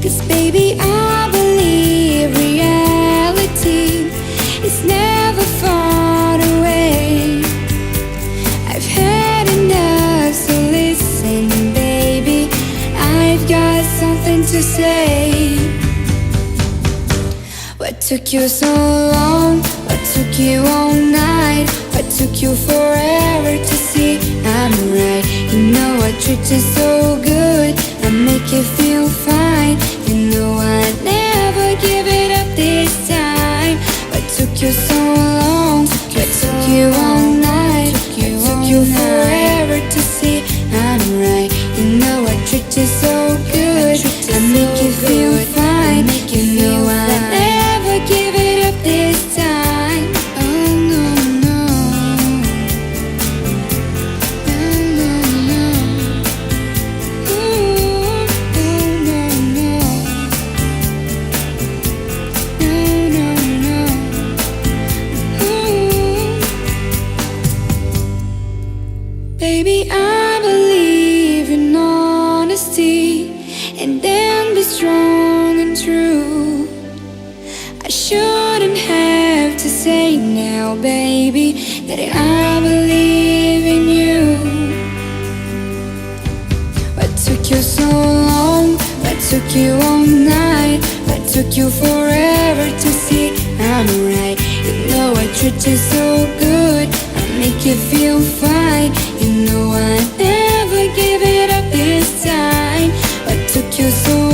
'Cause baby, I believe reality is never far away. I've had enough, so listen, baby, I've got something to say. What took you so long? What took you all night? What took you forever to see I'm right? You know I treat you so good, I make you feel fine. You know I never give it up this time. What took you so long? What took you all night? What took you forever to see I'm right? You know I treat you so Baby, I believe in honesty, and then be strong and true. I shouldn't have to say now, baby, that I believe in you. What took you so long? What took you all night? What took you forever to see I'm right? You know I treat you so good, I make you feel fine. You know I never give it up this time. What took you so